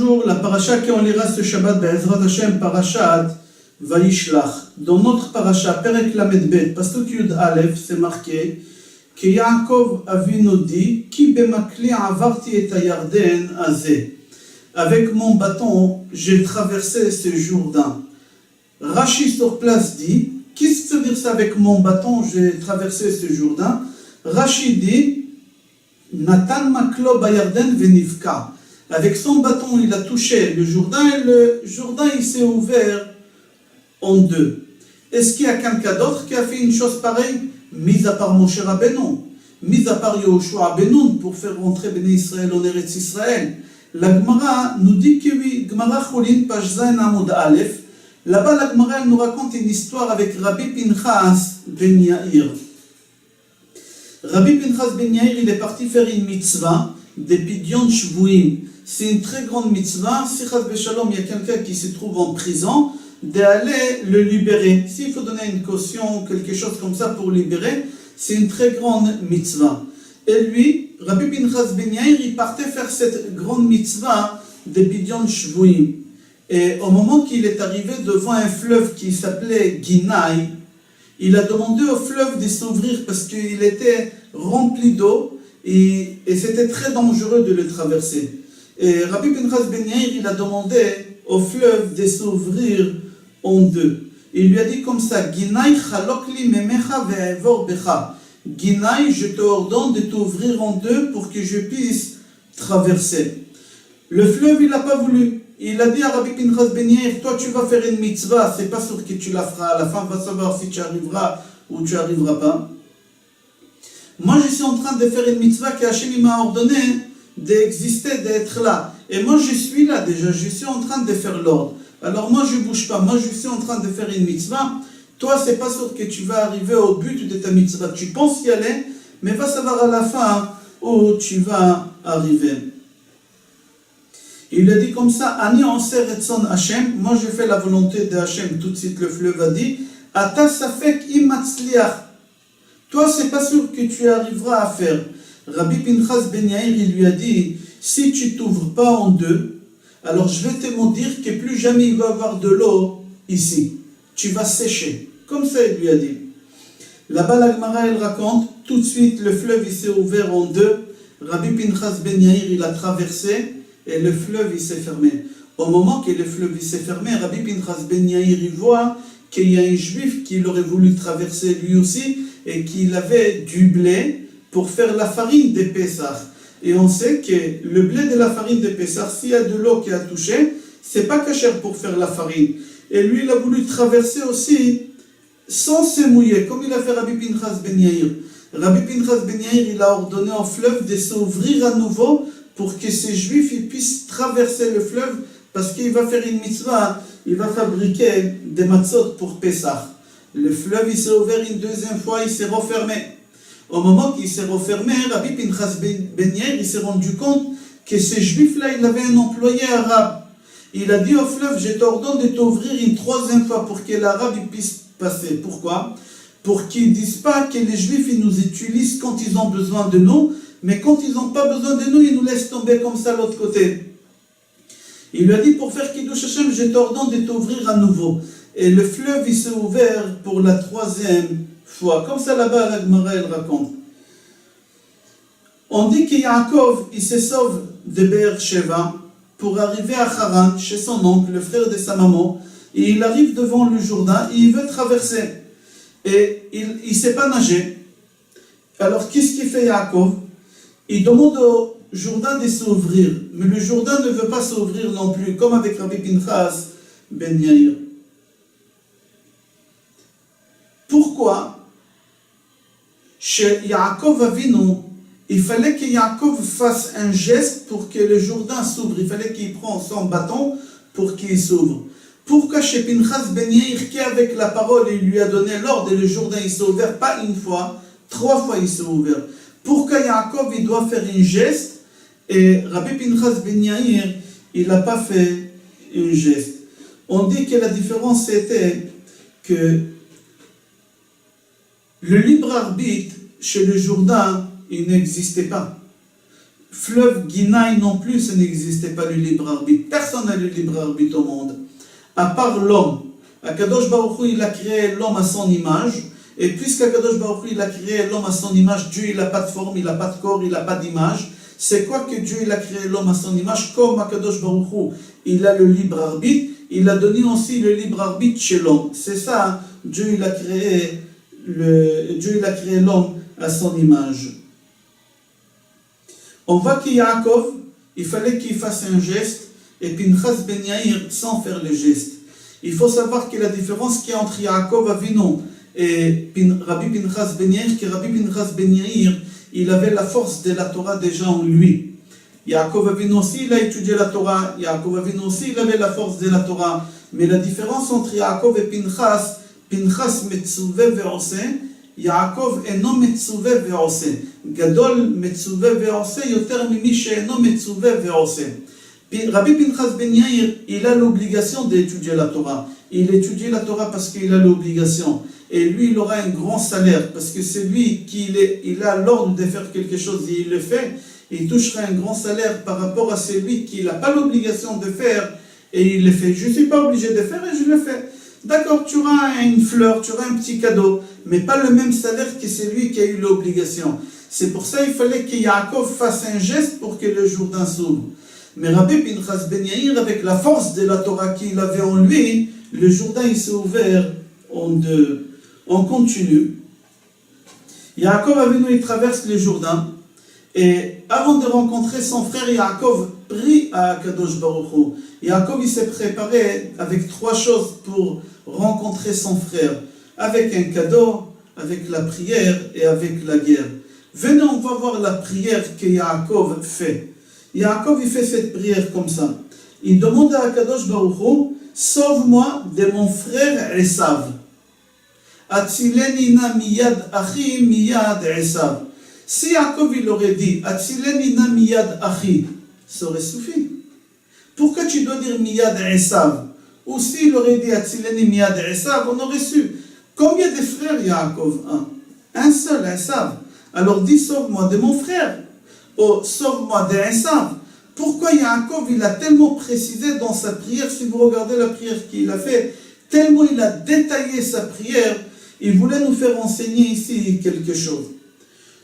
Bonjour, la paracha qu'on lira ce Shabbat, Be'ezrat Hashem, parachat Vayishlach. Dans notre paracha, Perek Lamed Bet, Pasuk Yud Aleph, c'est marqué que Yaakov Avinu dit Ki bemakli avarti et Yarden azeh. Avec mon bâton, j'ai traversé ce Jourdain. Rashi sur place dit qu'est-ce que ça veut dire ça avec mon bâton, j'ai traversé ce Jourdain? Rashi dit Natan maklo bayarden venivka. Avec son bâton, il a touché le Jourdain et le Jourdain il s'est ouvert en deux. Est-ce qu'il y a quelqu'un d'autre qui a fait une chose pareille? Mis à part Moshe Rabbeinu, mis à part Yehoshua Benoun pour faire rentrer Béné Israël en Eretz Israël. La Gemara nous dit que oui, Gemara Choulin, page Zayn Amud Aleph. Là-bas, la Gemara elle nous raconte une histoire avec Rabbi Pinchas ben Yair. Rabbi Pinchas ben Yair, il est parti faire une mitzvah des Pidyon Shvuim. C'est une très grande mitzvah. Si Chas Beshalom, il y a quelqu'un qui se trouve en prison, d'aller le libérer. S'il faut donner une caution, quelque chose comme ça pour libérer, c'est une très grande mitzvah. Et lui, Rabbi Pinchas ben Yair, il partait faire cette grande mitzvah des Pidyon Shvuim. Et au moment qu'il est arrivé devant un fleuve qui s'appelait Ginai, il a demandé au fleuve de s'ouvrir parce qu'il était rempli d'eau et c'était très dangereux de le traverser. Et Rabbi Pinchas ben Yair, il a demandé au fleuve de s'ouvrir en deux. Il lui a dit comme ça, Ginai chalokli memecha ve'evor becha. Ginai, je te ordonne de t'ouvrir en deux pour que je puisse traverser. Le fleuve, il n'a pas voulu. Il a dit à Rabbi Pinchas ben Yair, toi tu vas faire une mitzvah, c'est pas sûr que tu la feras, à la fin on va savoir si tu arriveras ou tu arriveras pas. Moi je suis en train de faire une mitzvah que Hachem m'a ordonné d'exister, d'être là. Et moi je suis là déjà, je suis en train de faire l'ordre. Alors moi je bouge pas, moi je suis en train de faire une mitzvah. Toi c'est pas sûr que tu vas arriver au but de ta mitzvah. Tu penses y aller, mais va savoir à la fin où tu vas arriver. Il a dit comme ça, Ani Oser Etzon Hashem, moi je fais la volonté de Hashem. Tout de suite le fleuve a dit, Ata Safek Imatzliach. Toi c'est pas sûr que tu arriveras à faire. Rabbi Pinchas ben Yair, il lui a dit, si tu t'ouvres pas en deux, alors je vais te dire que plus jamais il va y avoir de l'eau ici. Tu vas sécher. Comme ça il lui a dit. Là-bas la Gemara elle raconte, tout de suite le fleuve il s'est ouvert en deux. Rabbi Pinchas ben Yair il a traversé. Et le fleuve il s'est fermé. Au moment que le fleuve il s'est fermé, Rabbi Pinchas ben Yair il voit qu'il y a un juif qui aurait voulu traverser lui aussi et qu'il avait du blé pour faire la farine de Pessah. Et on sait que le blé de la farine de Pessah, s'il y a de l'eau qui a touché, c'est pas cachère pour faire la farine. Et lui il a voulu traverser aussi sans se mouiller, comme il a fait Rabbi Pinchas ben Yair. Rabbi Pinchas ben Yair il a ordonné au fleuve de s'ouvrir à nouveau pour que ces juifs ils puissent traverser le fleuve, parce qu'il va faire une mitzvah, il va fabriquer des matzot pour Pessah. Le fleuve il s'est ouvert une deuxième fois, il s'est refermé. Au moment qu'il s'est refermé, Rabbi Pinchas ben Yair il s'est rendu compte que ces juifs-là, il avait un employé arabe. Il a dit au fleuve, je t'ordonne de t'ouvrir une troisième fois pour que l'arabe il puisse passer. Pourquoi? Pour qu'ils ne disent pas que les juifs ils nous utilisent quand ils ont besoin de nous, mais quand ils n'ont pas besoin de nous, ils nous laissent tomber comme ça de l'autre côté. Il lui a dit, pour faire Kiddush Hashem, je t'ordonne de t'ouvrir à nouveau. Et le fleuve, il s'est ouvert pour la troisième fois. Comme ça, là-bas, la Gemara, elle raconte. On dit que Yaakov, il se sauve de Be'er Sheva pour arriver à Haran, chez son oncle, le frère de sa maman. Et il arrive devant le Jourdain et il veut traverser. Et il ne sait pas nager. Alors, qu'est-ce qu'il fait Yaakov? Il demande au Jourdain de s'ouvrir, mais le Jourdain ne veut pas s'ouvrir non plus, comme avec Rabbi Pinchas ben Yair. Pourquoi? Chez Yaakov Avinu, il fallait que Yaakov fasse un geste pour que le Jourdain s'ouvre. Il fallait qu'il prenne son bâton pour qu'il s'ouvre. Pourquoi chez Pinchas ben Yair, qui avec la parole, il lui a donné l'ordre et le Jourdain il s'est ouvert, pas une fois, 3 fois il s'est ouvert. Pourquoi Yaakov il doit faire un geste et Rabbi Pinchas ben Yair il n'a pas fait un geste? On dit que la différence c'était que le libre arbitre chez le Jourdain il n'existait pas. fleuve Guinaï non plus, ce n'existait pas le libre arbitre. Personne n'a le libre arbitre au monde, à part l'homme. Akadosh Baruch Hu, il a créé l'homme à son image, et puisqu'Akadosh Baruch Hu, il a créé l'homme à son image, Dieu, il n'a pas de forme, il n'a pas de corps, il n'a pas d'image. C'est quoi que Dieu, il a créé l'homme à son image? Comme Akadosh Baruch Hu, il a le libre arbitre, il a donné aussi le libre arbitre chez l'homme. C'est ça, Dieu, il a créé l'homme à son image. On voit que Yaakov, il fallait qu'il fasse un geste, et Pinchas ben Yair sans faire le geste. Il faut savoir que la différence qu'il y a entre Yaakov Avinu et Rabbi Pinchas ben Yair, que Rabbi Pinchas ben Yair, il avait la force de la Torah déjà en lui. Yaakov Avinu aussi, il a étudié la Torah. Yaakov Avinu aussi, il avait la force de la Torah. Mais la différence entre Yaakov et Pinchas, Pinchas metzuveh ve'oseh, Yaakov eno metzuveh ve'oseh. Gadol metzuveh ve'oseh, yoter mimi she'eno metzuveh ve'oseh. Rabbi Pinchas ben Yair, il a l'obligation d'étudier la Torah. Il étudie la Torah parce qu'il a l'obligation. Et lui, il aura un grand salaire, parce que c'est lui qui il a l'ordre de faire quelque chose et il le fait. Il touchera un grand salaire par rapport à celui qui n'a pas l'obligation de faire et il le fait. Je ne suis pas obligé de faire et je le fais. D'accord, tu auras une fleur, tu auras un petit cadeau, mais pas le même salaire que celui qui a eu l'obligation. C'est pour ça qu'il fallait que Yaakov fasse un geste pour que le Jourdain s'ouvre. Mais Rabbi Pinchas ben Yair, avec la force de la Torah qu'il avait en lui, le Jourdain il s'est ouvert en deux. On continue. Yaakov Avinu, il traverse le Jourdain. Et avant de rencontrer son frère, Yaakov prie à Kadosh Baruch Hu. Yaakov, il s'est préparé avec 3 choses pour rencontrer son frère. Avec un cadeau, avec la prière et avec la guerre. Venez, on va voir la prière que Yaakov fait. Yaakov, il fait cette prière comme ça. Il demande à Kadosh Baruch Hu, sauve-moi de mon frère Esav. Atzileni na miyad achi miyad Esav. Si Yaakov il aurait dit Atzileni na miyad achi, ça aurait suffi. Pourquoi tu dois dire miyad Esav? Ou s'il aurait dit Atzileni miyad Esav, on aurait su. Combien de frères Yaakov? Un seul, Esav. Alors dis sauve-moi de mon frère. Oh, sauve-moi de Esav. Pourquoi Yaakov il a tellement précisé dans sa prière? Si vous regardez la prière qu'il a fait, tellement il a détaillé sa prière, il voulait nous faire enseigner ici quelque chose.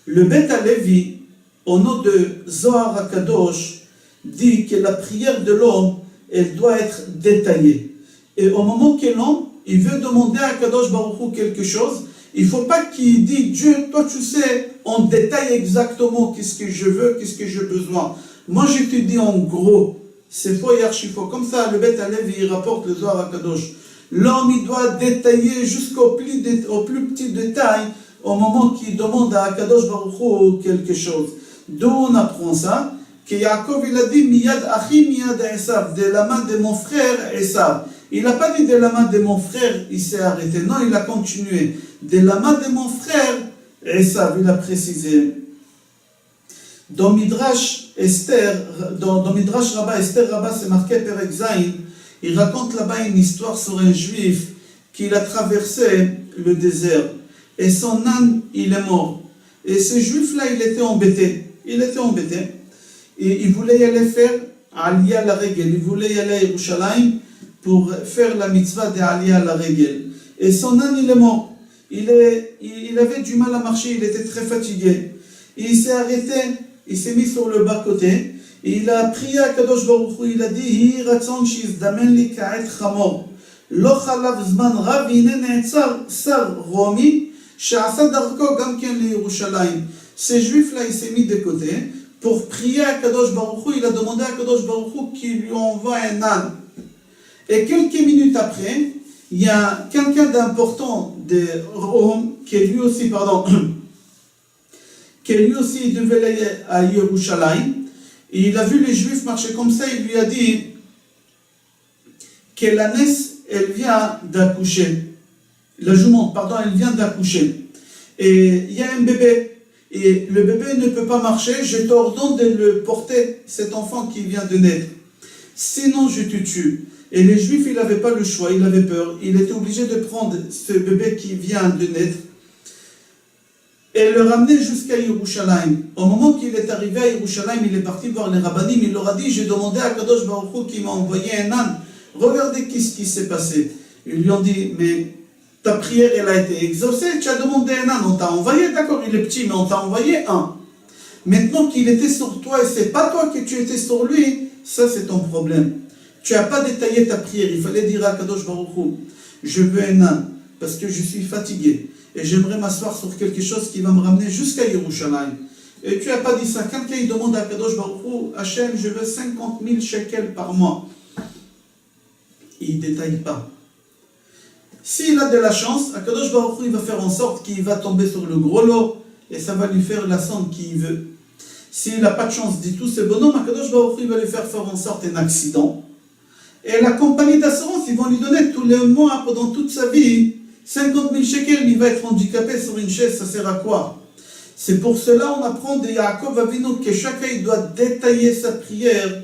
Le Beth Halevi, au nom de Zohar HaKadosh, dit que la prière de l'homme, elle doit être détaillée. Et au moment que l'homme, il veut demander à Kadosh Baruch Hu quelque chose, il ne faut pas qu'il dise, Dieu, toi tu sais en détail exactement qu'est-ce que je veux, qu'est-ce que j'ai besoin. Moi je te dis en gros, c'est faux et archi-faux. Comme ça, le Beth Halevi, il rapporte le Zohar HaKadosh. L'homme, il doit détailler jusqu'au plus petit détail au moment qu'il demande à Kadosh Baruch Hu quelque chose. D'où on apprend ça? Que Yaakov, il a dit Miyad Achi Miyad Esav, de la main de mon frère Esav. Il n'a pas dit de la main de mon frère, il s'est arrêté. Non, il a continué. De la main de mon frère Esav, il a précisé. Dans Midrash Rabbah, Esther Rabbah, c'est marqué Perek Zayin. Il raconte là-bas une histoire sur un juif qui a traversé le désert. Et son âne, il est mort. Et ce juif-là, il était embêté. Et il voulait y aller faire Aliyah la Regel. Il voulait y aller à Yerushalayim pour faire la mitzvah de Aliyah la Regel. Et son âne, il est mort. Il avait du mal à marcher, il était très fatigué. Et il s'est arrêté, il s'est mis sur le bas-côté. Et il a prié à Kadosh Baruch Hu, il a dit Hi ratzon shizdamen li ka'et chamor. Lo chalav zman rav, hine ne'etzar sar romi, she'asa darko gam ken li Yerushalayim. Ce juif-là, il s'est mis de côté. Pour prier à Kadosh Baruch Hu, il a demandé à Kadosh Baruch Hu qu'il lui envoie un âne. Et quelques minutes après, il y a quelqu'un d'important de Rome, qui lui aussi devait aller à Yerushalayim. Et il a vu les Juifs marcher comme ça, il lui a dit que l'ânesse, elle vient d'accoucher. La jument, elle vient d'accoucher. Et il y a un bébé. Et le bébé ne peut pas marcher, je t'ordonne de le porter, cet enfant qui vient de naître. Sinon, je te tue. Et les Juifs, il n'avait pas le choix, il avait peur. Il était obligé de prendre ce bébé qui vient de naître. et le ramener jusqu'à Yerushalayim. Au moment qu'il est arrivé à Yerushalayim, il est parti voir les rabbinim, il leur a dit, j'ai demandé à Kadosh Baruch Hu qui m'a envoyé un âne, regardez ce qui s'est passé. Ils lui ont dit, mais ta prière elle a été exaucée, tu as demandé un âne, on t'a envoyé, d'accord, il est petit, mais on t'a envoyé un. Maintenant qu'il était sur toi et c'est pas toi que tu étais sur lui, ça c'est ton problème. Tu n'as pas détaillé ta prière, il fallait dire à Kadosh Baruch Hu, je veux un âne, parce que je suis fatigué. Et j'aimerais m'asseoir sur quelque chose qui va me ramener jusqu'à Yerushalayim. Et tu n'as pas dit ça. Quelqu'un il demande à Kadosh Baruch Hu, Hachem, je veux 50 000 shekels par mois. Il ne détaille pas. S'il a de la chance, Kadosh Baruch Hu il va faire en sorte qu'il va tomber sur le gros lot et ça va lui faire la somme qu'il veut. S'il n'a pas de chance du tout, ce bonhomme, Kadosh Baruch Hu il va lui faire en sorte un accident. Et la compagnie d'assurance, ils vont lui donner tous les mois, pendant toute sa vie, 50 000 shekels, il va être handicapé sur une chaise, ça sert à quoi? C'est pour cela on apprend de Yaakov Avinu que chacun il doit détailler sa prière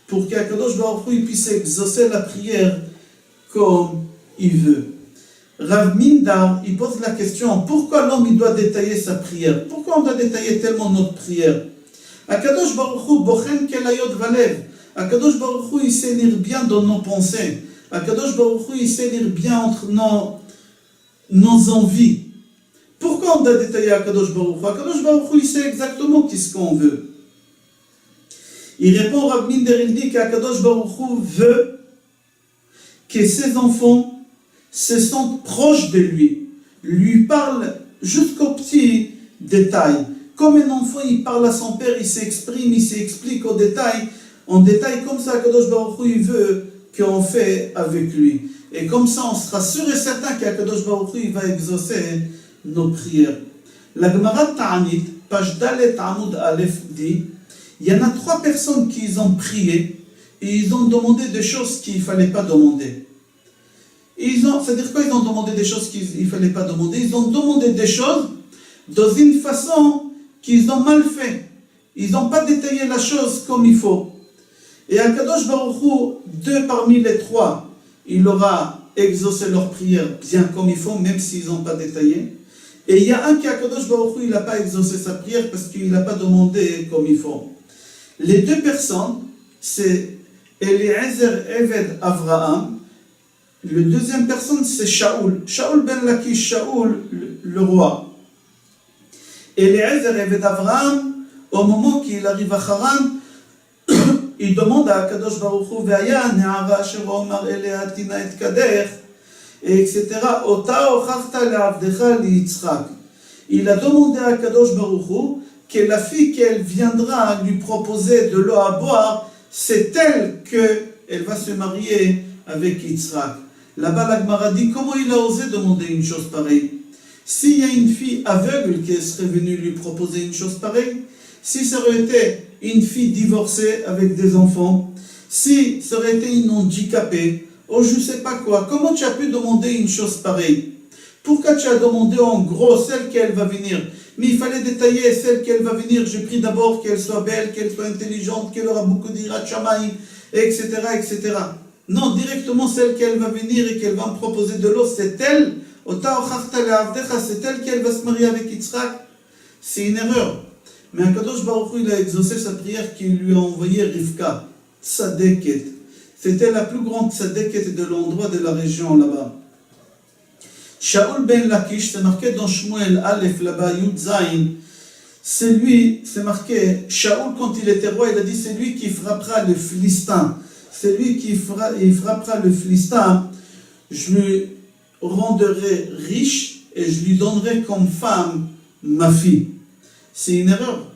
pour qu'Akadosh Baruch Hu puisse exaucer la prière comme il veut. Rav Mindar, il pose la question, pourquoi l'homme il doit détailler sa prière? Pourquoi on doit détailler tellement notre prière? Akadosh Baruch Hu bochen kelayot valev. Akadosh Baruch Hu il sait lire bien dans nos pensées. Akadosh Baruch Hu il sait lire bien entre nos envies. Pourquoi on doit détailler Akadosh Baruch Hu? Akadosh Baruch Hu il sait exactement qu'est-ce qu'on veut. Il répond Rav Minder, il dit qu'Akadosh Baruch Hu veut que ses enfants se sentent proches de lui parle jusqu'aux petits détails. Comme un enfant il parle à son père, il s'exprime, il s'explique en détail comme ça Akadosh Baruch Hu il veut qu'on fait avec lui. Et comme ça, on sera sûr et certain qu'Akadosh Baruch Hu va exaucer nos prières. La Gemara Ta'anit, page Dalet Amoud Aleph dit, il y en a 3 personnes qui ont prié et ils ont demandé des choses qu'il ne fallait pas demander. C'est-à-dire quoi ils ont demandé des choses qu'il ne fallait pas demander? Ils ont demandé des choses dans une façon qu'ils ont mal fait. Ils n'ont pas détaillé la chose comme il faut. Et Akadosh Baruch Hu, 2 parmi les 3, il aura exaucé leur prière bien comme il faut, même s'ils n'ont pas détaillé. Et il y a un qui, Akadosh Baruch Hu, il n'a pas exaucé sa prière parce qu'il n'a pas demandé comme il faut. Les 2 personnes, c'est Eliezer Eved Avraham. Le deuxième personne, c'est Shaoul. Shaoul ben Lakish, Shaoul, le roi. Eliezer Eved Avraham, au moment qu'il arrive à Haran, il demande à Akadosh Baruch Hu, Ve'aya ne'ara asher omar elea tina et kadech, etc. Ota ochachta le'avdecha li'Yitzchak. Il a demandé à Akadosh Baruch Hu que la fille qu'elle viendra lui proposer de l'eau à boire, c'est elle qu'elle va se marier avec Yitzchak. Là-bas, la Gemara dit, comment il a osé demander une chose pareille? S'il y a une fille aveugle qui serait venue lui proposer une chose pareille, si ça aurait été une fille divorcée avec des enfants, si ça aurait été une handicapée, ou je ne sais pas quoi, comment tu as pu demander une chose pareille? Pourquoi tu as demandé en gros celle qu'elle va venir? Mais il fallait détailler celle qu'elle va venir. Je prie d'abord qu'elle soit belle, qu'elle soit intelligente, qu'elle aura beaucoup d'Irat Shamayim, etc., etc. Non, directement celle qu'elle va venir et qu'elle va me proposer de l'eau, c'est elle. C'est elle qu'elle va se marier avec Yitzhak. C'est une erreur. Mais Akadosh Baruch Hu, il a exaucé sa prière qu'il lui a envoyé Rivka, Tzadeket. C'était la plus grande Tzadeket de l'endroit de la région là-bas. Shaoul ben Lakish, c'est marqué dans Shmuel Aleph là-bas, Yud Zayin. C'est lui, c'est marqué, Shaoul quand il était roi, il a dit c'est lui qui frappera le Philistin. C'est lui qui frappera le Philistin. Je lui rendrai riche et je lui donnerai comme femme ma fille. C'est une erreur.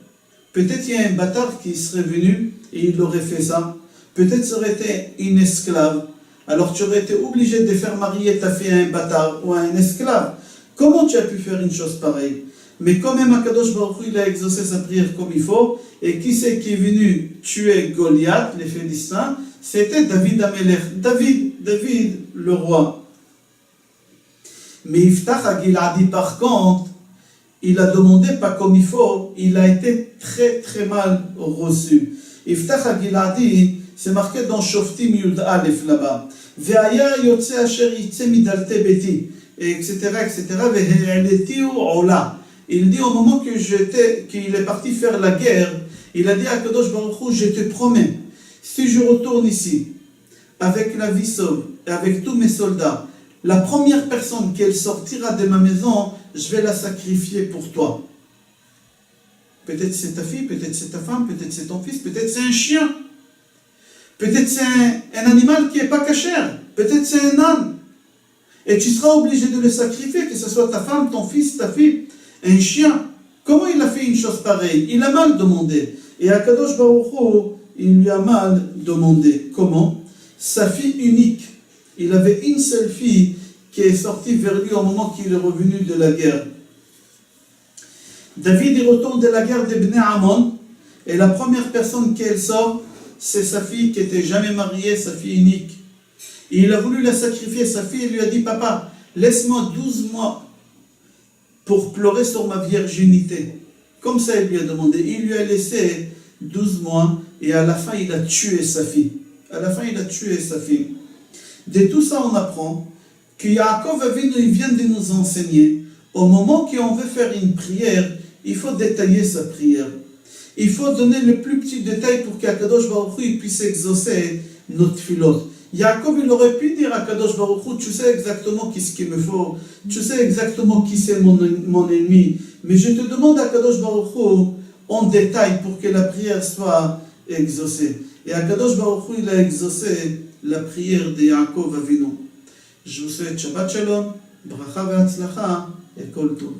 Peut-être il y a un bâtard qui serait venu et il aurait fait ça. Peut-être ça aurait été une esclave. Alors tu aurais été obligé de faire marier ta fille à un bâtard ou à un esclave. Comment tu as pu faire une chose pareille? Mais quand même Akadosh Baruch Hu, il a exaucé sa prière comme il faut. Et qui c'est qui est venu tuer Goliath, les Philistins? C'était David Amelech. David le roi. Mais Yiftach HaGiladi par contre, il a demandé pas comme il faut, il a été très très mal reçu. Yiftach HaGiladi, c'est marqué dans Shoftim Yud Aleph là-bas. Ve'aya yotze asher yitze midalte beti, etc., etc. Ve'he'eleti'u ola. Il dit au moment qu'il est parti faire la guerre, il a dit à Kadosh Baruch Hu, je te promets, si je retourne ici, avec la vie sauve, et avec tous mes soldats, la première personne qui sortira de ma maison, je vais la sacrifier pour toi. Peut-être c'est ta fille, peut-être c'est ta femme, peut-être c'est ton fils, peut-être c'est un chien. Peut-être c'est un animal qui n'est pas cachère. Peut-être c'est un âne. Et tu seras obligé de le sacrifier, que ce soit ta femme, ton fils, ta fille, un chien. Comment il a fait une chose pareille? Il a mal demandé. Et à Kadosh Baruch Hu, il lui a mal demandé. Comment? Sa fille unique. Il avait une seule fille qui est sortie vers lui au moment qu'il est revenu de la guerre. David il retourne de la guerre de Bnei Ammon. Et la première personne qui sort, c'est sa fille qui n'était jamais mariée, sa fille unique. Et il a voulu la sacrifier. Sa fille lui a dit, papa, laisse-moi 12 mois pour pleurer sur ma virginité. Comme ça, il lui a demandé. Il lui a laissé 12 mois et à la fin, il a tué sa fille. À la fin, il a tué sa fille. De tout ça, on apprend que Yaakov Avinu, il vient de nous enseigner, au moment qu'on veut faire une prière, il faut détailler sa prière. Il faut donner le plus petit détail pour qu'Akadosh Baruch Hu puisse exaucer notre filote. Yaakov, il aurait pu dire à Kadosh Baruch Hu, tu sais exactement ce qu'il me faut, tu sais exactement qui c'est mon ennemi, mais je te demande à Kadosh Baruch Hu en détail pour que la prière soit exaucée. Et Akadosh Baruch Hu, il a exaucé la prière de Yaakov Avinu. Je vous souhaite Shabbat Shalom, Bracha ve'atzlacha et Kol Tov.